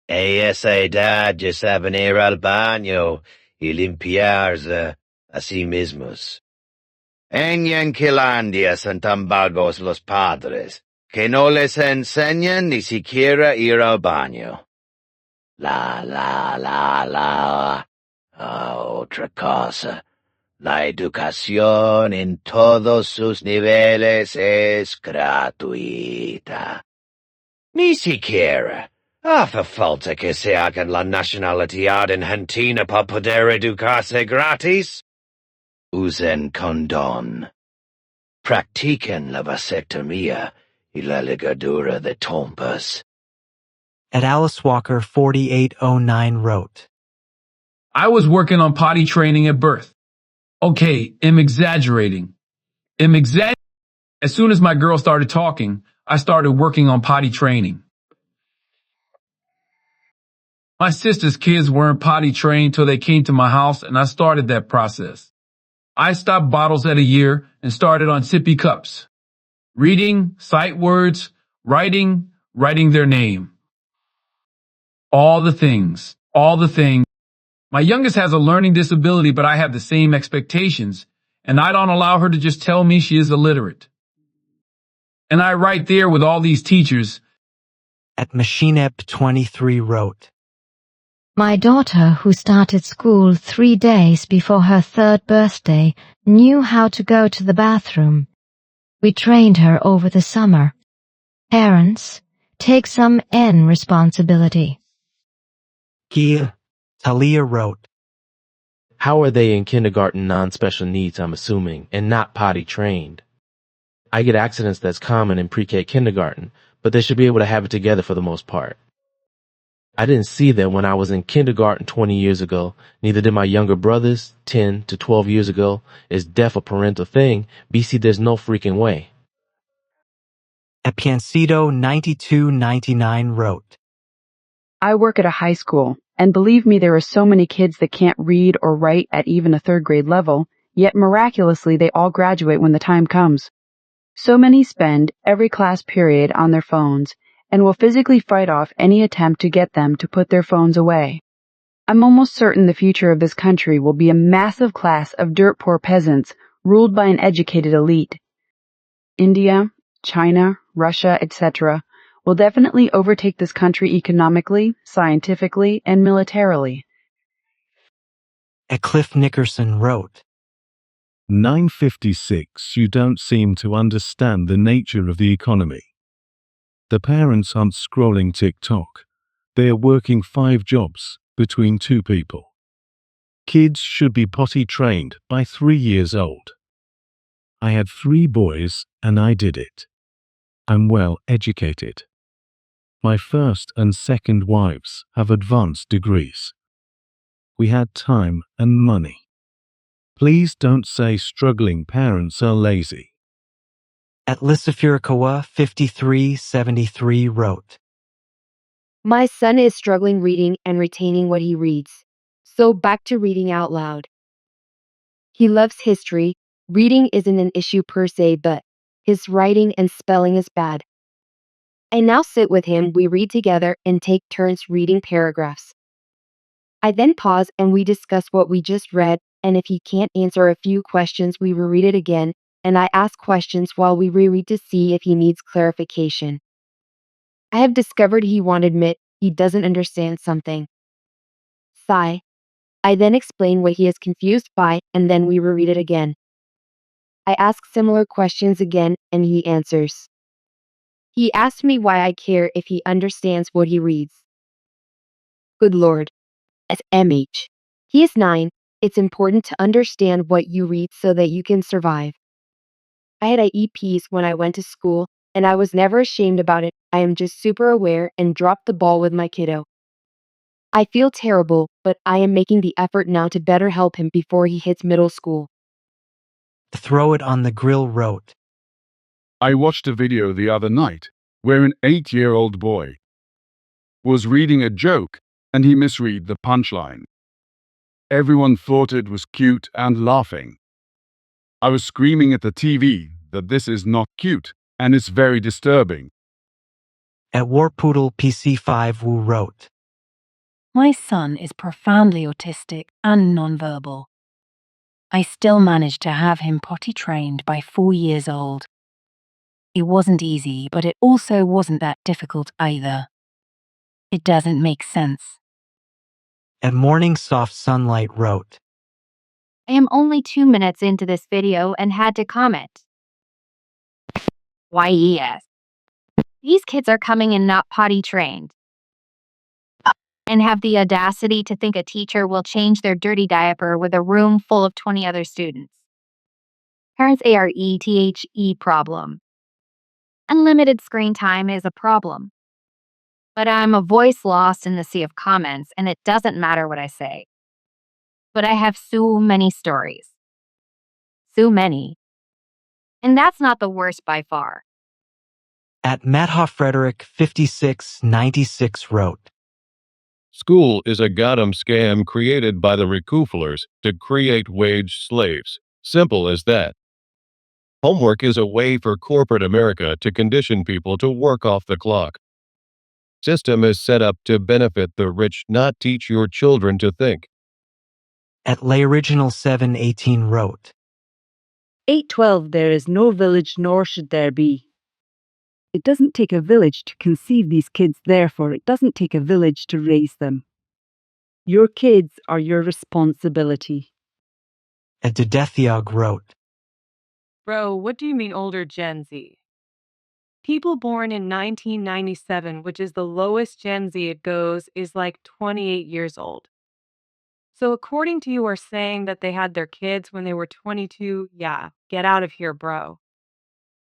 A esa edad ya saben ir al baño y limpiarse a sí mismos. En Yanquilandia son tan vagos los padres que no les enseñan ni siquiera ir al baño. La. Otra cosa. La educación en todos sus niveles es gratuita. Ni siquiera hace falta que se hagan la nacionalidad argentina para poder educarse gratis. Usen condón. Practiquen la vasectomía y la ligadura de trompas. At Alice Walker 4809 wrote, I was working on potty training at birth. Okay, I'm exaggerating. As soon as my girl started talking, I started working on potty training. My sister's kids weren't potty trained till they came to my house, and I started that process. I stopped bottles at a year and started on sippy cups. Reading, sight words, writing their name. All the things. My youngest has a learning disability, but I have the same expectations, and I don't allow her to just tell me she is illiterate. And I right there with all these teachers. At Machineb23 wrote, My daughter, who started school 3 days before her 3rd birthday, knew how to go to the bathroom. We trained her over the summer. Parents, take some N responsibility. Talia wrote, How are they in kindergarten non-special needs, I'm assuming, and not potty trained? I get accidents that's common in pre-K kindergarten, but they should be able to have it together for the most part. I didn't see that when I was in kindergarten 20 years ago. Neither did my younger brothers 10 to 12 years ago. Is deaf a parental thing? BC, there's no freaking way. Epiancido 9299 wrote, I work at a high school, and believe me, there are so many kids that can't read or write at even a third grade level, yet miraculously they all graduate when the time comes. So many spend every class period on their phones and will physically fight off any attempt to get them to put their phones away. I'm almost certain the future of this country will be a massive class of dirt poor peasants ruled by an educated elite. India, China, Russia, etc. will definitely overtake this country economically, scientifically, and militarily. Cliff Nickerson wrote, 956. You don't seem to understand the nature of the economy. The parents aren't scrolling TikTok. They are working 5 jobs between 2 people. Kids should be potty trained by 3 years old. I had 3 boys and I did it. I'm well educated. My first and second wives have advanced degrees. We had time and money. Please don't say struggling parents are lazy. At Lysifurikawa 5373 wrote, My son is struggling reading and retaining what he reads. So back to reading out loud. He loves history. Reading isn't an issue per se, but his writing and spelling is bad. I now sit with him, we read together and take turns reading paragraphs. I then pause and we discuss what we just read, and if he can't answer a few questions, we reread it again, and I ask questions while we reread to see if he needs clarification. I have discovered he won't admit he doesn't understand something. Sigh. I then explain what he is confused by, and then we reread it again. I ask similar questions again, and he answers. He asked me why I care if he understands what he reads. Good Lord. As MH. He is 9. It's important to understand what you read so that you can survive. I had IEPs when I went to school, and I was never ashamed about it. I am just super aware and dropped the ball with my kiddo. I feel terrible, but I am making the effort now to better help him before he hits middle school. Throw It on the Grill wrote, I watched a video the other night where an 8-year-old boy was reading a joke and he misread the punchline. Everyone thought it was cute and laughing. I was screaming at the TV that this is not cute and it's very disturbing. At Warpoodle PC5 Wu wrote, My son is profoundly autistic and nonverbal. I still managed to have him potty trained by 4 years old. It wasn't easy, but it also wasn't that difficult either. It doesn't make sense. At Morning Soft Sunlight wrote, I am only 2 minutes into this video and had to comment. Why yes. These kids are coming in not potty trained. And have the audacity to think a teacher will change their dirty diaper with a room full of 20 other students. Parents ARETHE problem. Unlimited screen time is a problem. But I'm a voice lost in the sea of comments, and it doesn't matter what I say. But I have so many stories. So many. And that's not the worst by far. At Matthoff Frederick 5696 wrote, School is a goddamn scam created by the recooflers to create wage slaves. Simple as that. Homework is a way for corporate America to condition people to work off the clock. System is set up to benefit the rich, not teach your children to think. At Lay Original 718 wrote, 812 There is no village, nor should there be. It doesn't take a village to conceive these kids, therefore it doesn't take a village to raise them. Your kids are your responsibility. At Dudethiog wrote, Bro, what do you mean older Gen Z? People born in 1997, which is the lowest Gen Z it goes, is like 28 years old. So according to you are saying that they had their kids when they were 22? Yeah, get out of here, bro.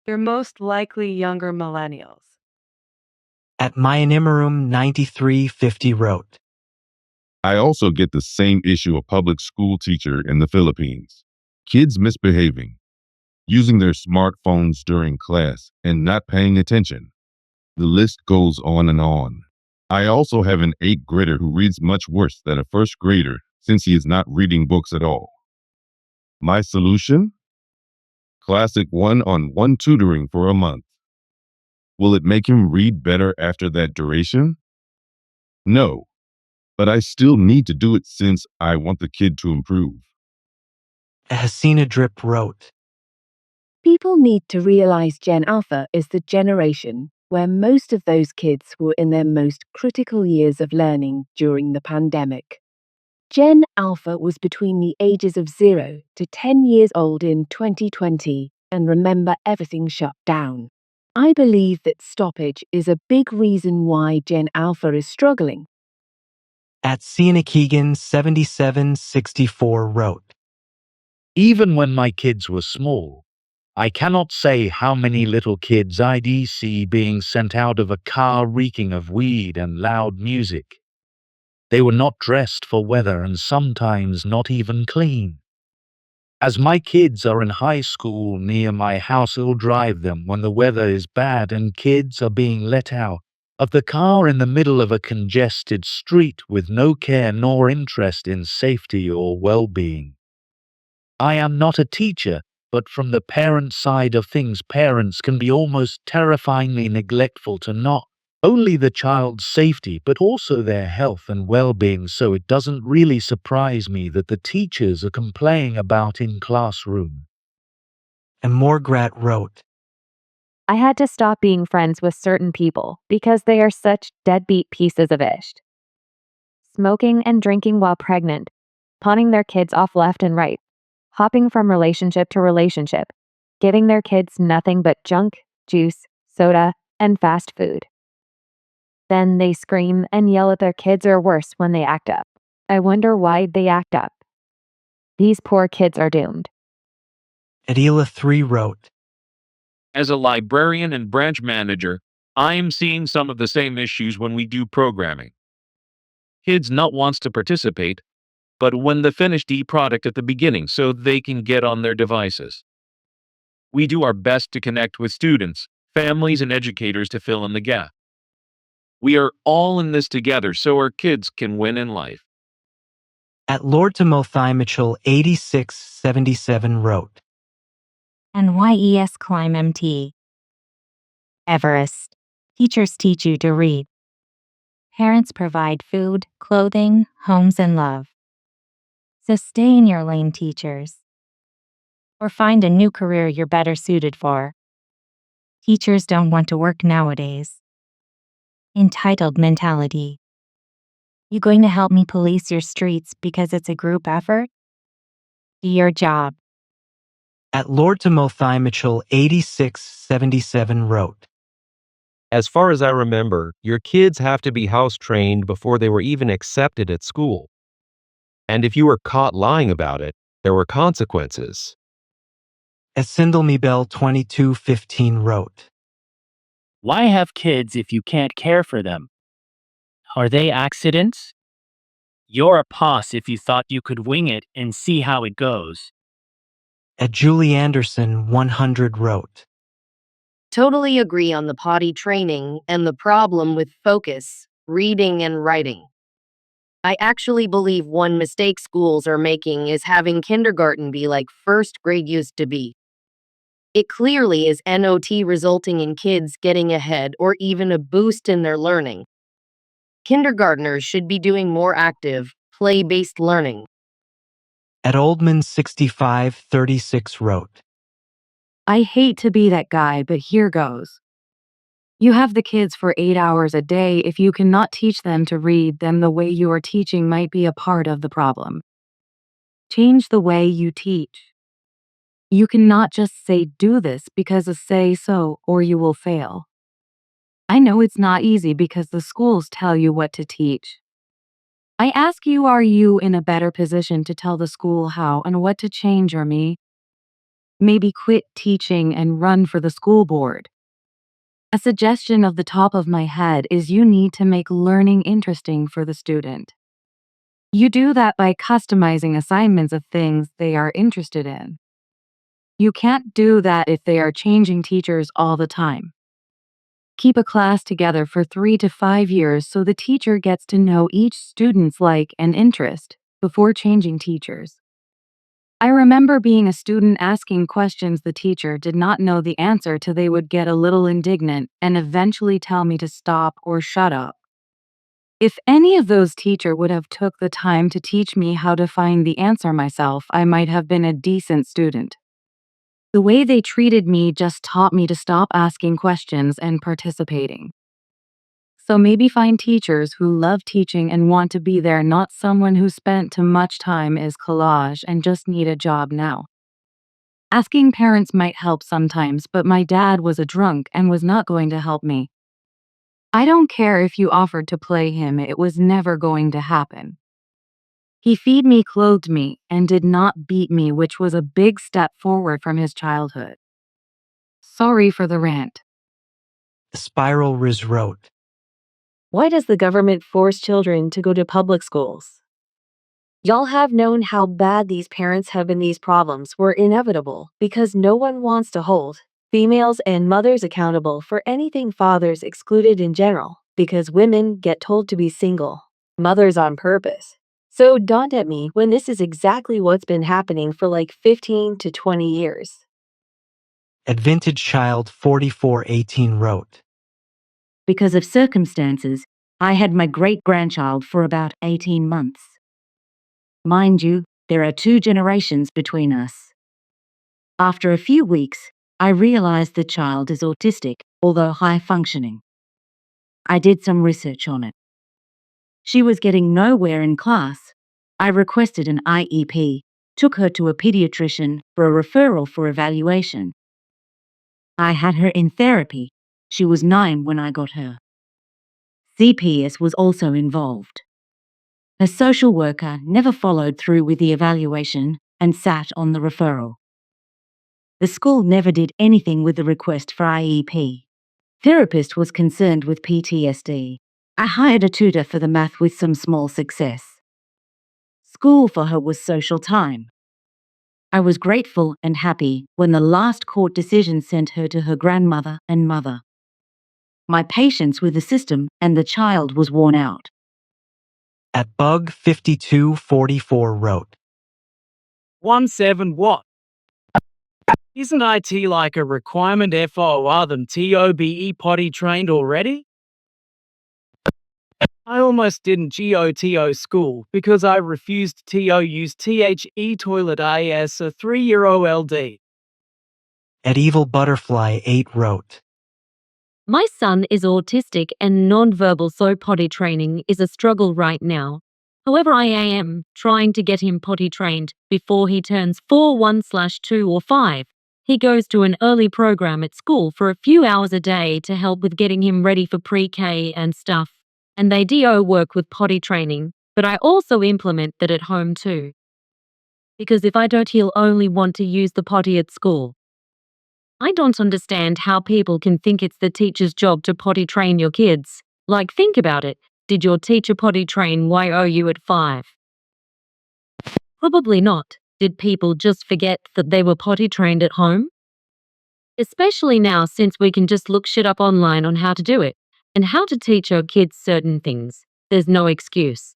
They're most likely younger millennials. At Myanmarum 9350 wrote, I also get the same issue a public school teacher in the Philippines. Kids misbehaving, using their smartphones during class and not paying attention. The list goes on and on. I also have an 8th grader who reads much worse than a 1st grader since he is not reading books at all. My solution? Classic one-on-one tutoring for a month. Will it make him read better after that duration? No, but I still need to do it since I want the kid to improve. Hasina Drip wrote, People need to realize Gen Alpha is the generation where most of those kids were in their most critical years of learning during the pandemic. Gen Alpha was between the ages of 0 to 10 years old in 2020 and remember everything shut down. I believe that stoppage is a big reason why Gen Alpha is struggling. At Sienna Keegan 7764 wrote, Even when my kids were small, I cannot say how many little kids I'd see being sent out of a car reeking of weed and loud music. They were not dressed for weather and sometimes not even clean. As my kids are in high school near my house, I'll drive them when the weather is bad and kids are being let out of the car in the middle of a congested street with no care nor interest in safety or well-being. I am not a teacher, but from the parent side of things, parents can be almost terrifyingly neglectful to not only the child's safety but also their health and well-being, so it doesn't really surprise me that the teachers are complaining about in classroom. And Morgrat wrote, I had to stop being friends with certain people because they are such deadbeat pieces of ish. Smoking and drinking while pregnant, pawning their kids off left and right, hopping from relationship to relationship, giving their kids nothing but junk, juice, soda, and fast food. Then they scream and yell at their kids, or worse, when they act up. I wonder why they act up. These poor kids are doomed. Adila 3 wrote, As a librarian and branch manager, I am seeing some of the same issues when we do programming. Kids not wants to participate, but when the finished product at the beginning so they can get on their devices. We do our best to connect with students, families, and educators to fill in the gap. We are all in this together so our kids can win in life. At Lord Timothy Mitchell 8677 wrote, NYES Climb MT. Everest. Teachers teach you to read. Parents provide food, clothing, homes, and love. So stay in your lane, teachers. Or find a new career you're better suited for. Teachers don't want to work nowadays. Entitled mentality. You going to help me police your streets because it's a group effort? Do your job. At Lord Timothy Mitchell 8677 wrote, As far as I remember, your kids have to be house trained before they were even accepted at school. And if you were caught lying about it, there were consequences. At Sindlemebel 2215 wrote, Why have kids if you can't care for them? Are they accidents? You're a poss if you thought you could wing it and see how it goes. At Julie Anderson 100 wrote, Totally agree on the potty training and the problem with focus, reading, and writing. I actually believe one mistake schools are making is having kindergarten be like first grade used to be. It clearly is not resulting in kids getting ahead or even a boost in their learning. Kindergartners should be doing more active, play-based learning. At Oldman 6536 wrote, I hate to be that guy, but here goes. You have the kids for 8 hours a day. If you cannot teach them to read, then the way you are teaching might be a part of the problem. Change the way you teach. You cannot just say do this because a say so or you will fail. I know it's not easy because the schools tell you what to teach. I ask you, are you in a better position to tell the school how and what to change, or me? Maybe quit teaching and run for the school board. A suggestion of the top of my head is you need to make learning interesting for the student. You do that by customizing assignments of things they are interested in. You can't do that if they are changing teachers all the time. Keep a class together for 3 to 5 years so the teacher gets to know each student's like and interest before changing teachers. I remember being a student asking questions the teacher did not know the answer to they would get a little indignant and eventually tell me to stop or shut up. If any of those teachers would have took the time to teach me how to find the answer myself, I might have been a decent student. The way they treated me just taught me to stop asking questions and participating. So maybe find teachers who love teaching and want to be there, not someone who spent too much time as collage and just need a job now. Asking parents might help sometimes, but my dad was a drunk and was not going to help me. I don't care if you offered to play him, it was never going to happen. He fed me, clothed me, and did not beat me, which was a big step forward from his childhood. Sorry for the rant. The Spiral Riz wrote, Why does the government force children to go to public schools? Y'all have known how bad these parents have been. These problems were inevitable because no one wants to hold females and mothers accountable for anything, fathers excluded in general, because women get told to be single mothers on purpose. So it dawned at me when this is exactly what's been happening for like 15 to 20 years. At Vintage Child 4418 wrote, Because of circumstances, I had my great-grandchild for about 18 months. Mind you, there are 2 generations between us. After a few weeks, I realized the child is autistic, although high-functioning. I did some research on it. She was getting nowhere in class. I requested an IEP, took her to a pediatrician for a referral for evaluation. I had her in therapy. She was 9 when I got her. CPS was also involved. Her social worker never followed through with the evaluation and sat on the referral. The school never did anything with the request for IEP. Therapist was concerned with PTSD. I hired a tutor for the math with some small success. School for her was social time. I was grateful and happy when the last court decision sent her to her grandmother and mother. My patience with the system and the child was worn out. At Bug 5244 wrote, 17 what? Isn't IT like a requirement FOR than TOBE potty trained already? I almost didn't GOTO school because I refused to use THE toilet as a 3-year OLD. At Evil Butterfly 8 wrote, My son is autistic and nonverbal, so potty training is a struggle right now. However, I am trying to get him potty trained before he turns 4, 1/2 or 5. He goes to an early program at school for a few hours a day to help with getting him ready for pre-K and stuff. And they do work with potty training, but I also implement that at home too. Because if I don't, he'll only want to use the potty at school. I don't understand how people can think it's the teacher's job to potty train your kids. Like, think about it. Did your teacher potty train you at 5? Probably not. Did people just forget that they were potty trained at home? Especially now, since we can just look shit up online on how to do it and how to teach our kids certain things. There's no excuse.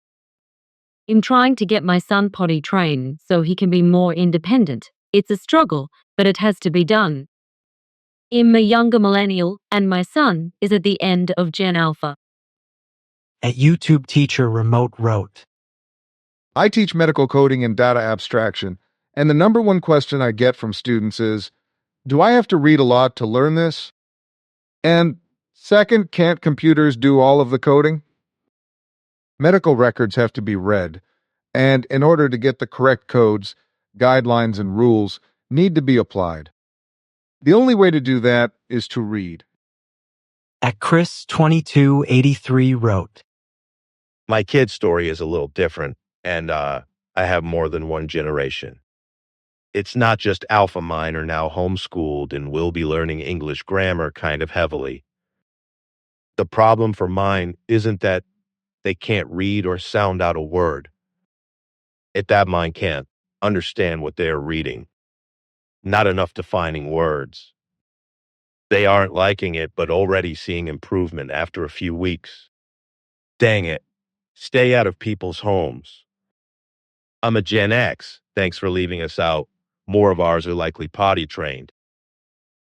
I'm trying to get my son potty trained so he can be more independent. It's a struggle, but it has to be done. I'm a younger millennial, and my son is at the end of Gen Alpha. At YouTube Teacher Remote wrote, I teach medical coding and data abstraction, and the number one question I get from students is, do I have to read a lot to learn this? And second, can't computers do all of the coding? Medical records have to be read, and in order to get the correct codes, guidelines, and rules need to be applied. The only way to do that is to read. At Chris 2283 wrote, My kid's story is a little different, and I have more than one generation. It's not just Alpha mine are now homeschooled and will be learning English grammar kind of heavily. The problem for mine isn't that they can't read or sound out a word. It's that mine can't understand what they are reading. Not enough defining words. They aren't liking it, but already seeing improvement after a few weeks. Dang it. Stay out of people's homes. I'm a Gen X. Thanks for leaving us out. More of ours are likely potty trained.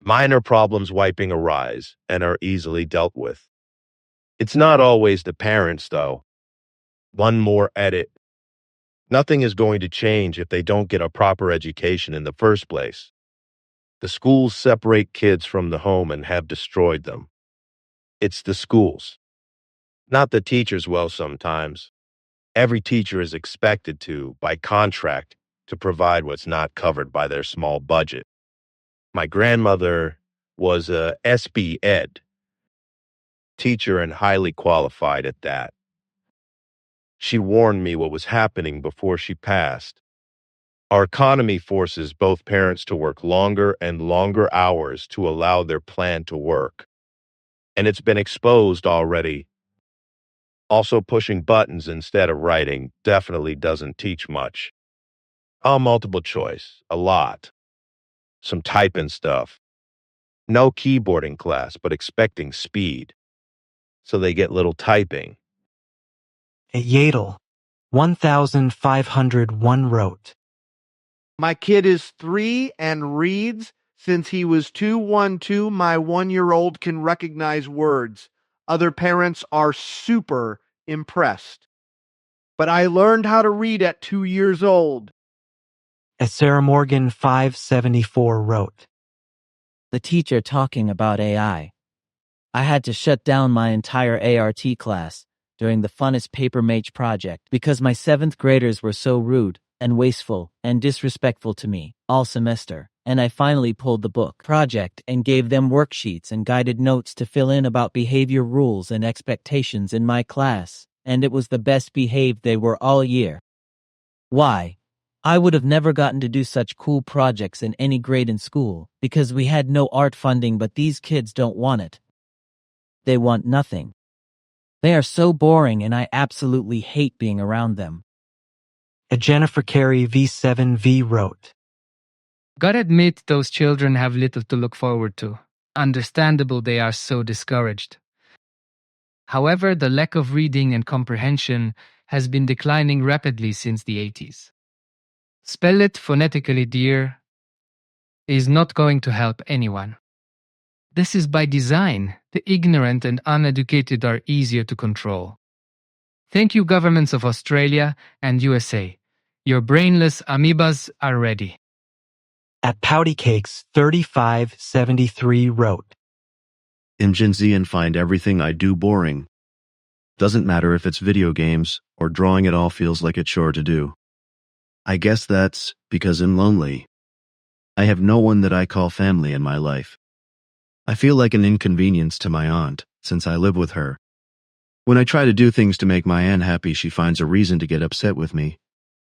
Minor problems wiping arise and are easily dealt with. It's not always the parents, though. One more edit. Nothing is going to change if they don't get a proper education in the first place. The schools separate kids from the home and have destroyed them. It's the schools, not the teachers. Well, sometimes. Every teacher is expected to, by contract, to provide what's not covered by their small budget. My grandmother was a SB Ed teacher and highly qualified at that. She warned me what was happening before she passed. Our economy forces both parents to work longer and longer hours to allow their plan to work. And it's been exposed already. Also, pushing buttons instead of writing definitely doesn't teach much. Multiple choice, a lot. Some typing stuff. No keyboarding class, but expecting speed. So they get little typing. At Yadel, 1501 wrote. My kid is 3 and reads. Since he was 212, my 1-year-old can recognize words. Other parents are super impressed. But I learned how to read at 2 years old. At Sarah Morgan, 574 wrote. The teacher talking about AI. I had to shut down my entire ART class during the funnest paper mage project because my 7th graders were so rude and wasteful and disrespectful to me all semester, and I finally pulled the book project and gave them worksheets and guided notes to fill in about behavior rules and expectations in my class, and it was the best behaved they were all year. Why? I would have never gotten to do such cool projects in any grade in school because we had no art funding, but these kids don't want it. They want nothing. They are so boring and I absolutely hate being around them. At Jennifer Carey, V7V wrote. Gotta admit, those children have little to look forward to. Understandable they are so discouraged. However, the lack of reading and comprehension has been declining rapidly since the 80s. Spell it phonetically, dear, is not going to help anyone. This is by design. The ignorant and uneducated are easier to control. Thank you, governments of Australia and USA. Your brainless amoebas are ready. At Pouty Cakes, 3573 wrote. I'm Gen Z and find everything I do boring. Doesn't matter if it's video games or drawing, it all feels like a chore to do. I guess that's because I'm lonely. I have no one that I call family in my life. I feel like an inconvenience to my aunt since I live with her. When I try to do things to make my aunt happy, she finds a reason to get upset with me.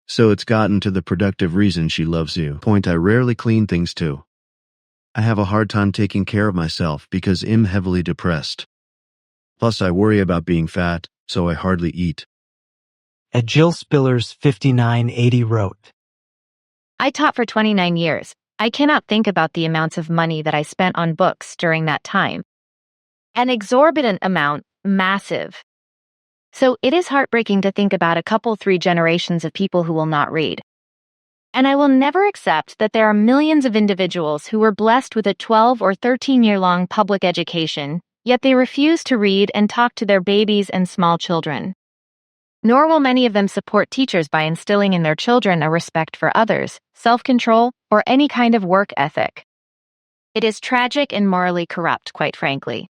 So it's gotten to the productive reason she loves you point. I rarely clean things too. I have a hard time taking care of myself because I'm heavily depressed. Plus I worry about being fat, so I hardly eat. At Jill Spillers, 5980 wrote. I taught for 29 years. I cannot think about the amounts of money that I spent on books during that time. An exorbitant amount, massive. So it is heartbreaking to think about 3 generations of people who will not read. And I will never accept that there are millions of individuals who were blessed with a 12 or 13-year-long public education, yet they refuse to read and talk to their babies and small children. Nor will many of them support teachers by instilling in their children a respect for others, self-control, or any kind of work ethic. It is tragic and morally corrupt, quite frankly.